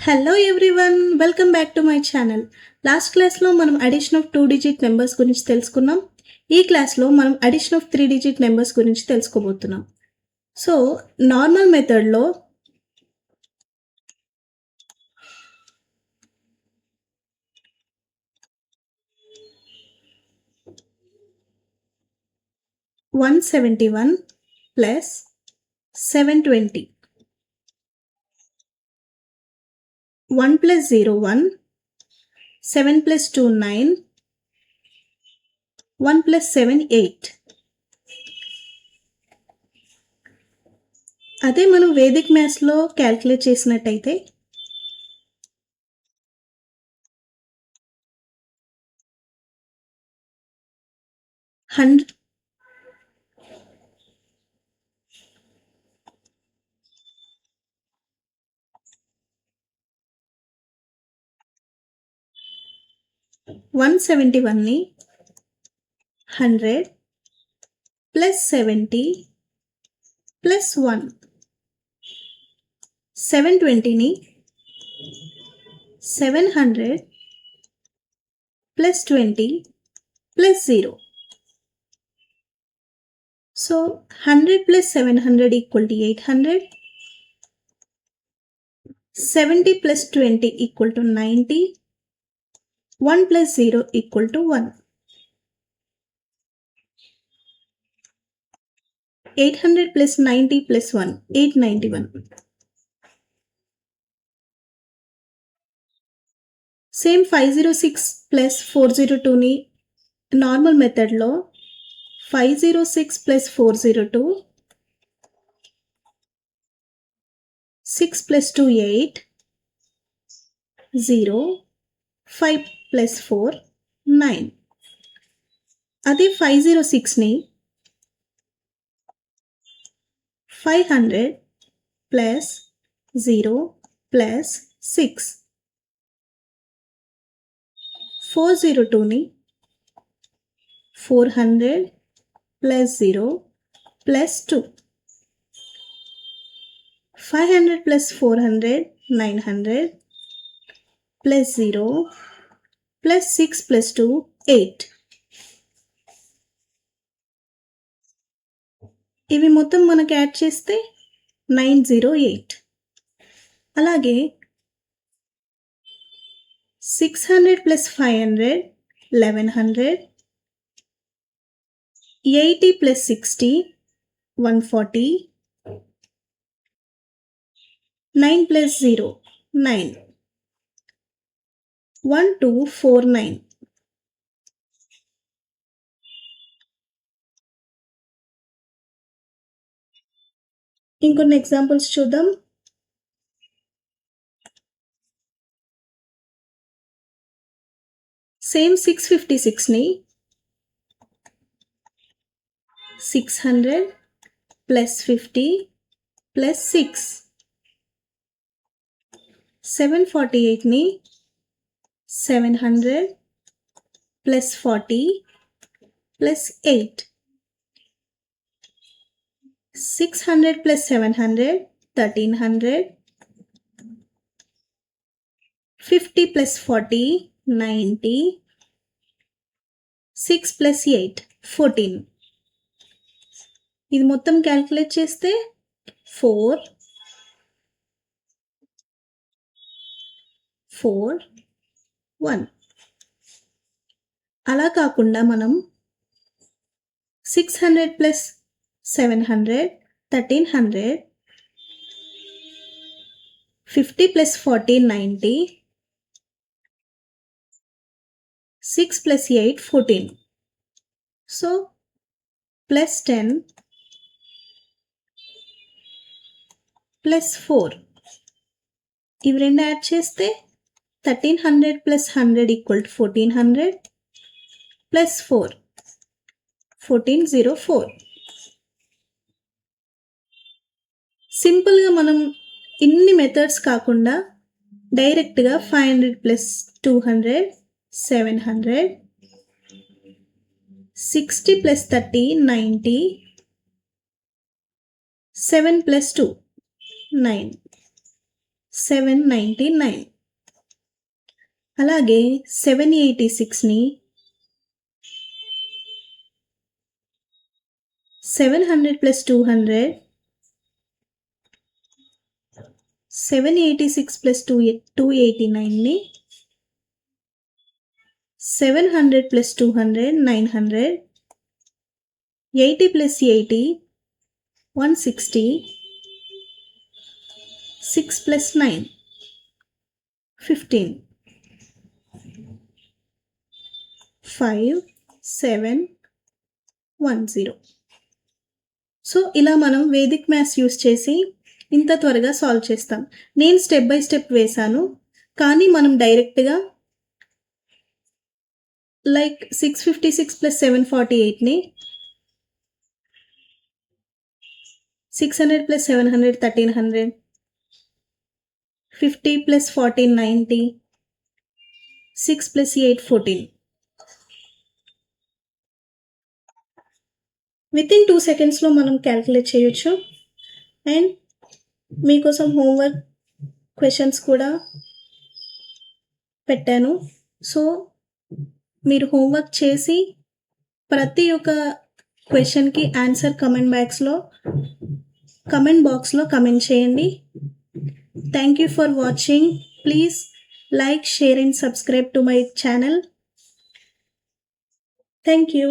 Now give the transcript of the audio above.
Hello everyone, welcome back to my channel. Last క్లాస్లో మనం addition of 2 digit numbers గురించి తెలుసుకున్నాం. ఈ క్లాస్లో మనం అడిషన్ ఆఫ్ 3 డిజిట్ నెంబర్స్ గురించి తెలుసుకోబోతున్నాం. సో నార్మల్ మెథడ్లో (171 plus 720) 1 plus 0 1, 7 plus 2 9, 1 plus 7 8. అదే మనం వేదిక్ మ్యాథ్స్లో క్యాల్కులేట్ చేసినట్టయితే 171ని 100 plus 70 plus 1, 720ని 700 plus 20 plus 0. So 100 plus 700 equal to 800. 70 plus 20 equal to 90. 1 plus 0 equal to 1. 800 plus 90 plus 1, 891. Same 506 plus 402ని normal మెథడ్లో 506 plus 402, 6 plus 2 8, 0, 5 plus 4 9. అదే 506ని 500 plus 0 plus 6, 402ని 400 plus 0 plus 2, 500 plus 400 900 plus 0 plus 6 plus 2 8. ఇవి మొత్తం మనకు add చేస్తే 908. అలాగే 600 plus 500 1100, 80 plus 60 140, 9 plus 0 9, 1249. ఇంకొన్ని examples చూద్దాం. Same 656ని 600 plus 50 plus 6, 748ని 700 plus 40 plus 8, 600 plus 700 1300, 50 plus 40 90, 6 plus 8 14. ఇది మొత్తం క్యాల్కులేట్ చేస్తే 4 4 1. అలా కాకుండా మనం 600 plus 700 1300, 50 plus 40 90, 6 plus 8 14. So plus 10 plus 4, ఇవి రెండు యాడ్ చేస్తే 1300 plus 100 equal to 1400 plus 4 1404. సింపుల్గా మనం ఇన్ని మెథడ్స్ కాకుండా డైరెక్ట్గా 500 plus 200 700, 60 plus 30 90, 7 plus 2 9. 799. అలాగే 786ని 700 + 200, 786 + 289ని 700 + 200, 900, 80 + 80, 160, 6 + 9, 15, 5, 7, 1, 0. సో ఇలా మనం వేదిక్ మ్యాథ్స్ యూస్ చేసి ఇంత త్వరగా సాల్వ్ చేస్తాం. నేను స్టెప్ బై స్టెప్ వేశాను, కానీ మనం డైరెక్ట్గా లైక్ 656 + 748ని 600 + 700, 1300, 50 + 14, 90, 6 + 8, 14. వితిన్ 2 సెకండ్స్లో మనం క్యాల్కులేట్ చేయొచ్చు. అండ్ మీకోసం హోంవర్క్ క్వశ్చన్స్ కూడా పెట్టాను. సో మీరు హోంవర్క్ చేసి ప్రతి ఒక్క క్వశ్చన్కి ఆన్సర్ కమెంట్ బాక్స్లో కమెంట్ చేయండి. Thank you for watching. Please like, share and subscribe to my channel. Thank you.